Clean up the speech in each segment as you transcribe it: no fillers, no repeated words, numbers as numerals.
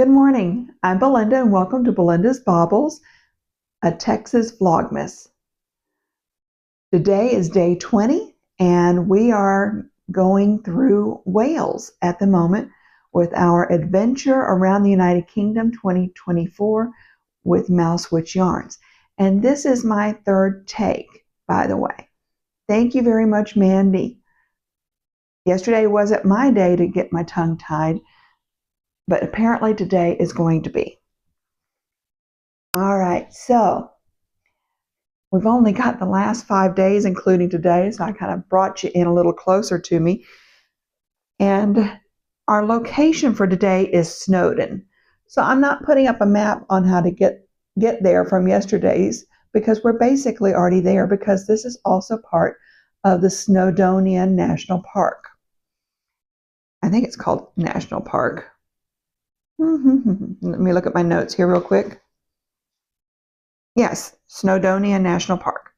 Good morning. I'm Belinda and welcome to Belinda's Baubles, A Texas Vlogmas. Today is day 20 and we are going through Wales at the moment with our adventure around the United Kingdom 2024 with Mousewitch yarns. And this is my third take, by the way. Thank you very much, Mandy. Yesterday wasn't my day to get my tongue tied, but apparently today is going to be. All right, so we've only got the last 5 days, including today, so I kind of brought you in a little closer to me. And our location for today is Snowdon. So I'm not putting up a map on how to get there from yesterday's because we're basically already there because this is also part of the Snowdonian National Park. I think it's called National Park. Let me look at my notes here real quick. Yes, Snowdonian National Park.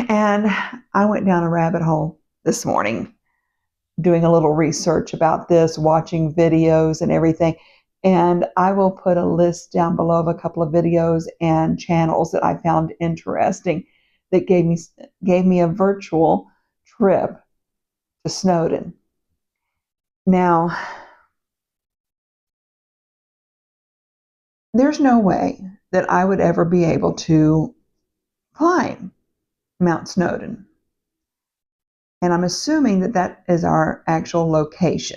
And I went down a rabbit hole this morning doing a little research about this, watching videos and everything. And I will put a list down below of a couple of videos and channels that I found interesting that gave me a virtual trip to Snowdon. Now, there's no way that I would ever be able to climb Mount Snowdon. And I'm assuming that that is our actual location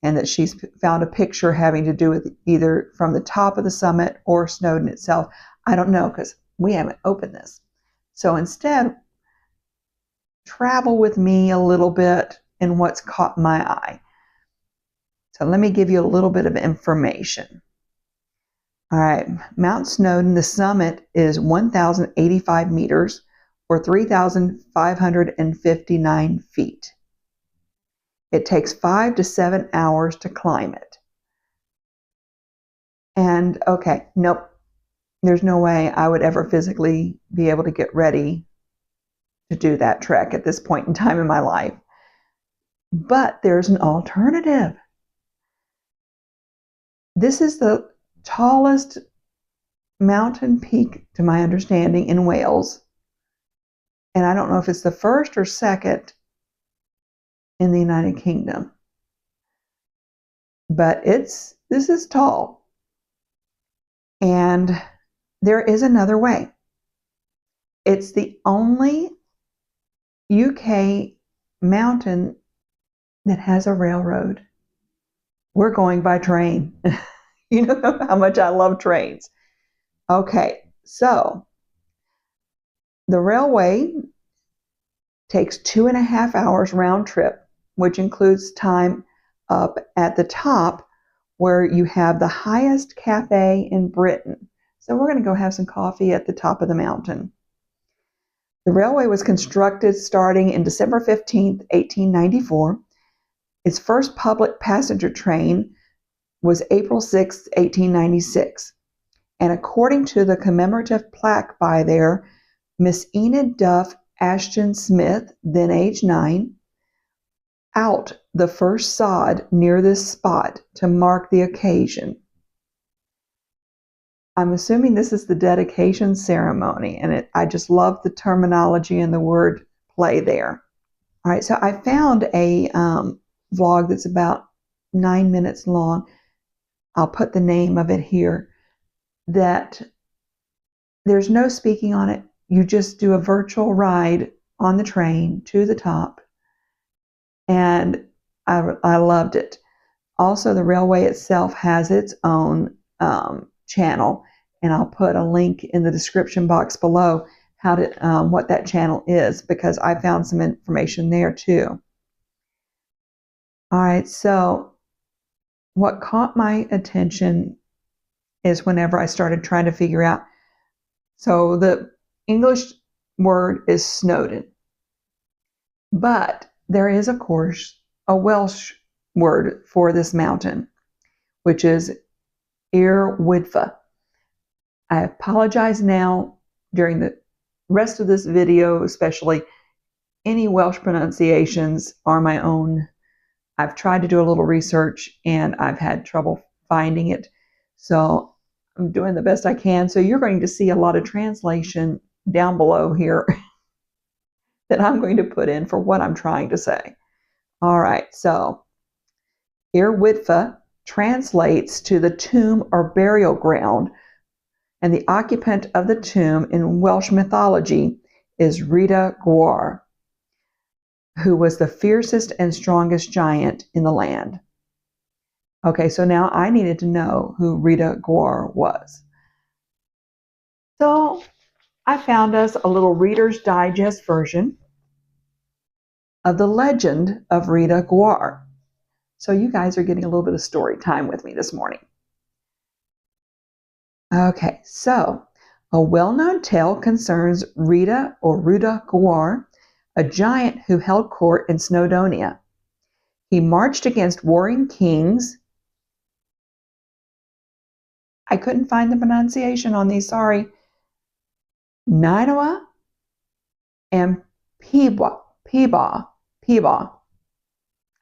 and that she's found a picture having to do with either from the top of the summit or Snowdon itself. I don't know because we haven't opened this. So instead, travel with me a little bit in what's caught my eye. So let me give you a little bit of information. All right, Mount Snowdon, the summit is 1,085 meters or 3,559 feet. It takes 5 to 7 hours to climb it. And okay, nope, there's no way I would ever physically be able to get ready to do that trek at this point in time in my life. But there's an alternative. This is the tallest mountain peak, to my understanding, in Wales. And I don't know if it's the first or second in the United Kingdom. But this is tall. And there is another way. It's the only UK mountain that has a railroad. We're going by train. You know how much I love trains. Okay, so the railway takes 2.5 hours round trip, which includes time up at the top where you have the highest cafe in Britain. So we're going to go have some coffee at the top of the mountain. The railway was constructed starting in December 15th, 1894. Its first public passenger train was April 6, 1896. And according to the commemorative plaque by there, Miss Enid Duff Ashton Smith, then age 9, out the first sod near this spot to mark the occasion. I'm assuming this is the dedication ceremony, and I just love the terminology and the word play there. All right, so I found a vlog that's about 9 minutes long. I'll put the name of it here, that there's no speaking on it. You just do a virtual ride on the train to the top. And I loved it. Also, the railway itself has its own channel. And I'll put a link in the description box below what that channel is, because I found some information there too. All right, so what caught my attention is whenever I started trying to figure out, so the English word is Snowdon, but there is, of course, a Welsh word for this mountain, which is I'r. I apologize now during the rest of this video, especially any Welsh pronunciations are my own I've tried to do a little research and I've had trouble finding it. So I'm doing the best I can. So you're going to see a lot of translation down below here that I'm going to put in for what I'm trying to say. All right, so Irwitva translates to the tomb or burial ground, and the occupant of the tomb in Welsh mythology is Rita Gwar, who was the fiercest and strongest giant in the land. Okay, so now I needed to know who Rita Gwar was. So I found us a little Reader's Digest version of the legend of Rita Gwar. So you guys are getting a little bit of story time with me this morning. Okay, so a well-known tale concerns Rita or Ruda Gwar, a giant who held court in Snowdonia. He marched against warring kings. I couldn't find the pronunciation on these, sorry. Nineveh and Peba.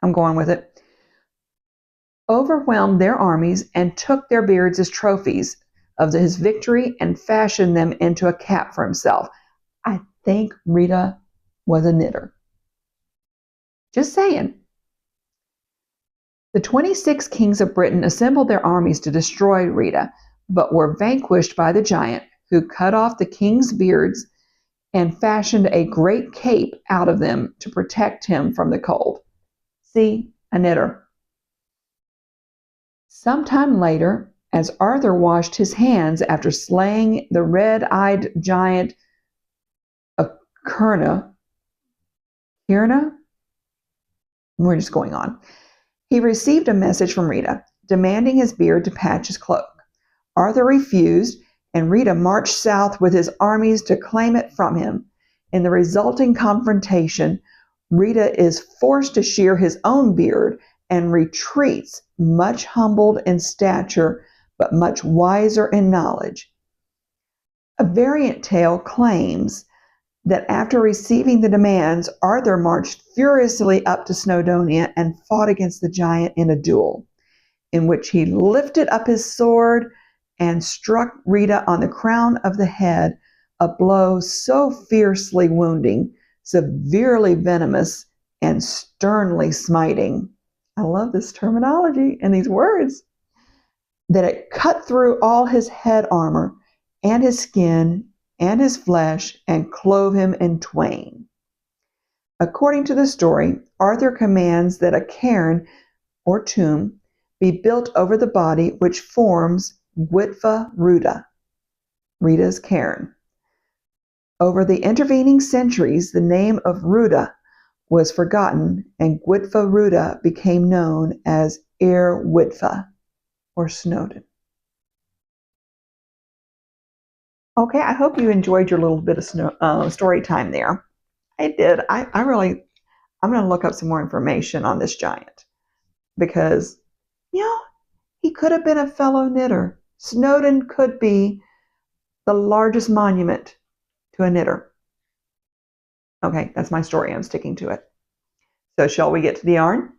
I'm going with it. Overwhelmed their armies and took their beards as trophies of his victory and fashioned them into a cap for himself. I think Rita was a knitter. Just saying. The 26 kings of Britain assembled their armies to destroy Rita, but were vanquished by the giant, who cut off the king's beards and fashioned a great cape out of them to protect him from the cold. See, a knitter. Sometime later, as Arthur washed his hands after slaying the red-eyed giant of Kurna, we're just going on, he received a message from Rita, demanding his beard to patch his cloak. Arthur refused, and Rita marched south with his armies to claim it from him. In the resulting confrontation, Rita is forced to shear his own beard and retreats, much humbled in stature, but much wiser in knowledge. A variant tale claims that after receiving the demands, Arthur marched furiously up to Snowdonia and fought against the giant in a duel, in which he lifted up his sword and struck Rita on the crown of the head, a blow so fiercely wounding, severely venomous, and sternly smiting. I love this terminology and these words. That it cut through all his head armor and his skin and his flesh and clove him in twain. According to the story, Arthur commands that a cairn or tomb be built over the body, which forms Gwitva Ruda, Rita's cairn. Over the intervening centuries, the name of Ruda was forgotten, and Gwitva Ruda became known as Irwitva or Snowdon. Okay, I hope you enjoyed your little bit of story time there. I did. I'm going to look up some more information on this giant because, he could have been a fellow knitter. Snowdon could be the largest monument to a knitter. Okay, that's my story. I'm sticking to it. So shall we get to the yarn?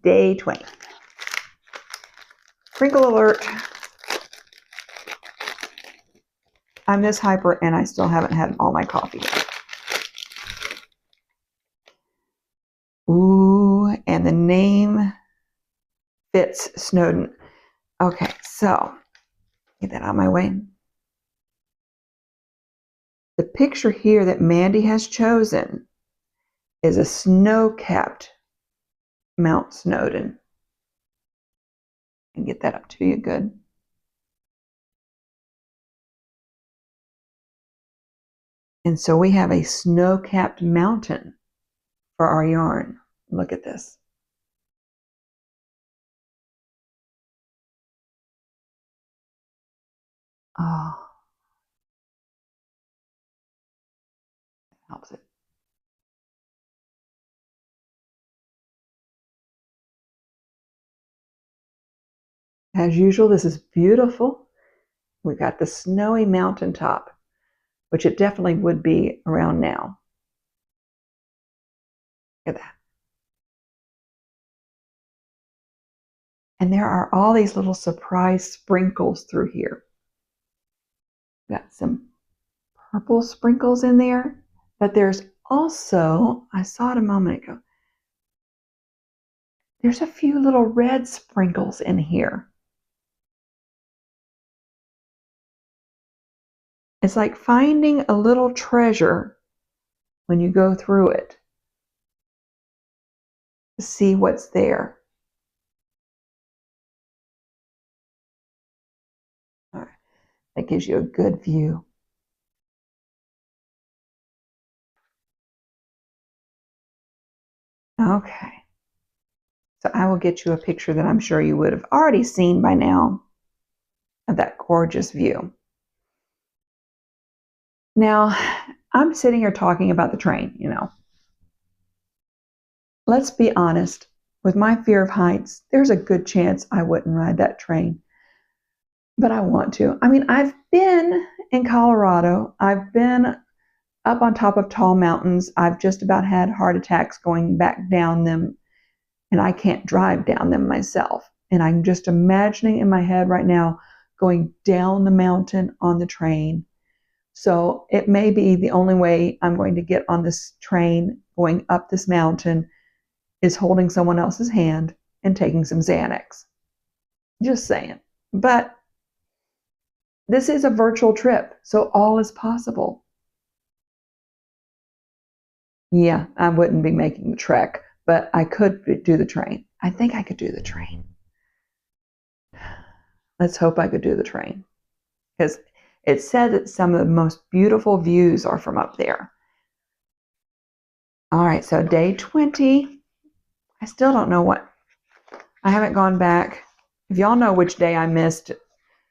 Day 20. Crinkle alert. I'm this hyper and I still haven't had all my coffee yet. Ooh, and the name fits Snowdon. Okay, so get that out of my way. The picture here that Mandy has chosen is a snow-capped Mount Snowdon. And get that up to you good. And so we have a snow-capped mountain for our yarn. Look at this. Oh, helps it. As usual, this is beautiful. We've got the snowy mountaintop, which it definitely would be around now. Look at that. And there are all these little surprise sprinkles through here. Got some purple sprinkles in there, but there's also, I saw it a moment ago, there's a few little red sprinkles in here. It's like finding a little treasure when you go through it to see what's there. All right. That gives you a good view. Okay. So I will get you a picture that I'm sure you would have already seen by now of that gorgeous view. Now, I'm sitting here talking about the train, you know. Let's be honest, with my fear of heights, there's a good chance I wouldn't ride that train. But I want to. I mean, I've been in Colorado. I've been up on top of tall mountains. I've just about had heart attacks going back down them, and I can't drive down them myself. And I'm just imagining in my head right now going down the mountain on the train. So it may be the only way I'm going to get on this train going up this mountain is holding someone else's hand and taking some Xanax. Just saying. But this is a virtual trip, so all is possible. Yeah, I wouldn't be making the trek, but I could do the train. I think I could do the train. Let's hope I could do the train. Because it said that some of the most beautiful views are from up there. All right, so day 20. I still don't know what. I haven't gone back. If y'all know which day I missed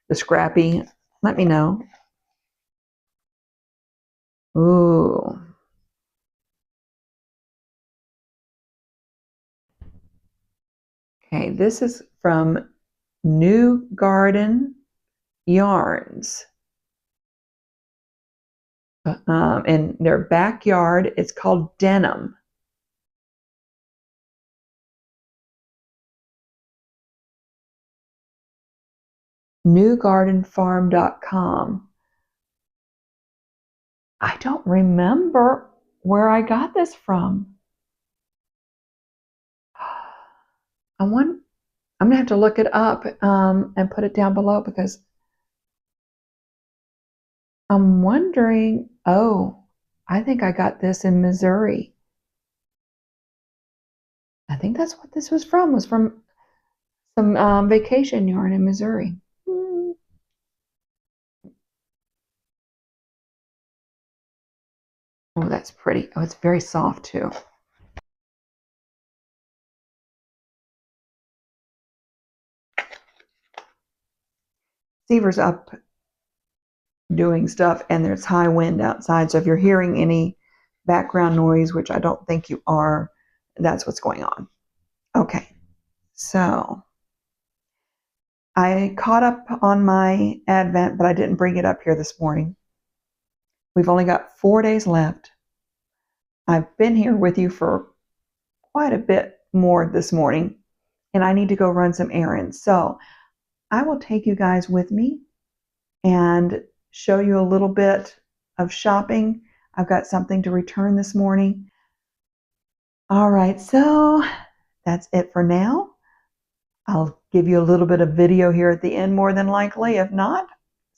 the scrappy, let me know. Ooh. Okay, this is from New Garden Yarns. In their backyard, it's called Denim. newgardenfarm.com. I don't remember where I got this from. I'm going to have to look it up and put it down below because I'm wondering, oh, I think I got this in Missouri. I think that's what this was from some vacation yarn in Missouri. Oh, that's pretty. Oh, it's very soft too. Seaver's up doing stuff and there's high wind outside. So if you're hearing any background noise, which I don't think you are, that's what's going on. Okay, so I caught up on my Advent, but I didn't bring it up here this morning. We've only got 4 days left. I've been here with you for quite a bit more this morning, and I need to go run some errands. So I will take you guys with me and show you a little bit of shopping. I've got something to return this morning. All right, so that's it for now. I'll give you a little bit of video here at the end more than likely. If not,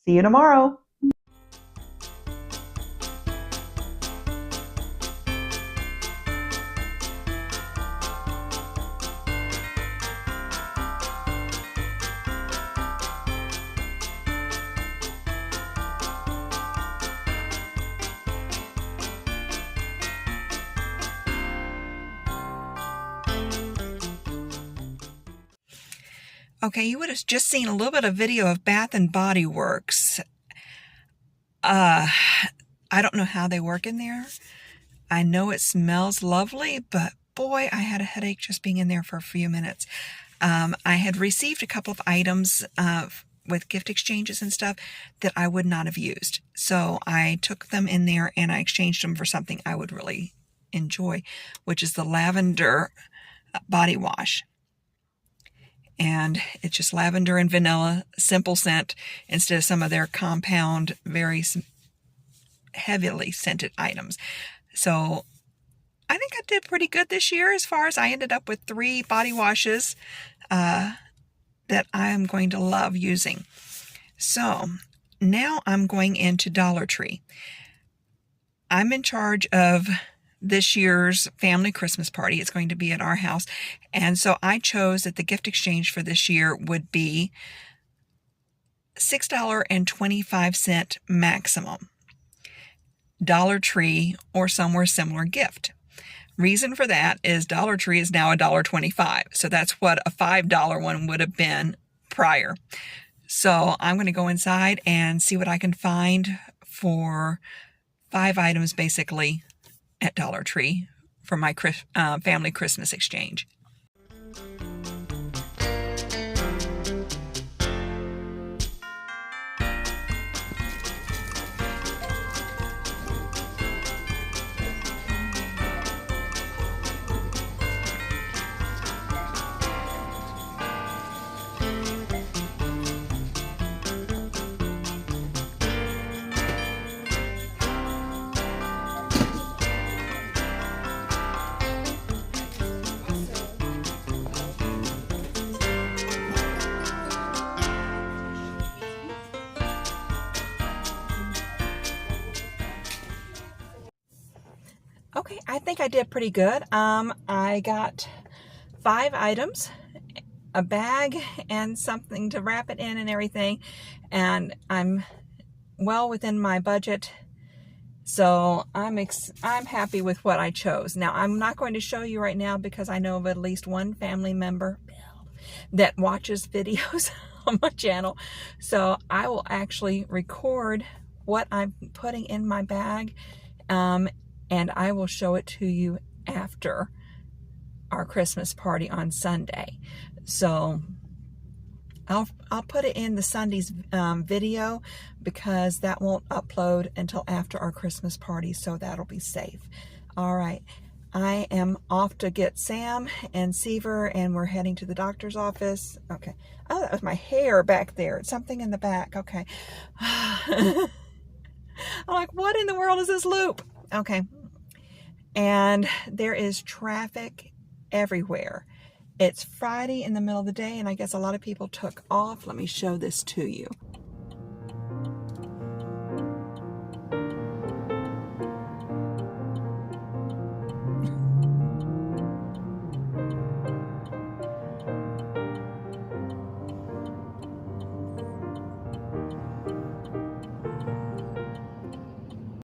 see you tomorrow. Okay, you would have just seen a little bit of video of Bath and Body Works. I don't know how they work in there. I know it smells lovely, but boy, I had a headache just being in there for a few minutes. I had received a couple of items with gift exchanges and stuff that I would not have used. So I took them in there and I exchanged them for something I would really enjoy, which is the lavender body wash. And it's just lavender and vanilla, simple scent, instead of some of their compound, very heavily scented items. So I think I did pretty good this year, as far as I ended up with 3 body washes that I am going to love using. So now I'm going into Dollar Tree. I'm in charge of this year's family Christmas party. It's going to be at our house. And so I chose that the gift exchange for this year would be $6.25 maximum. Dollar Tree or somewhere similar gift. Reason for that is Dollar Tree is now $1.25. So that's what a $5 one would have been prior. So I'm going to go inside and see what I can find for 5 items basically at Dollar Tree for my family Christmas exchange. Okay, I think I did pretty good. I got 5 items, a bag, and something to wrap it in and everything, and I'm well within my budget. So I'm happy with what I chose. Now, I'm not going to show you right now because I know of at least one family member that watches videos on my channel. So I will actually record what I'm putting in my bag, and I will show it to you after our Christmas party on Sunday. So I'll put it in the Sunday's video because that won't upload until after our Christmas party, so that'll be safe. All right, I am off to get Sam and Seaver, and we're heading to the doctor's office. Okay. Oh, that was my hair back there. It's something in the back. Okay. I'm like, what in the world is this loop? Okay. And there is traffic everywhere. It's Friday in the middle of the day, and I guess a lot of people took off. Let me show this to you.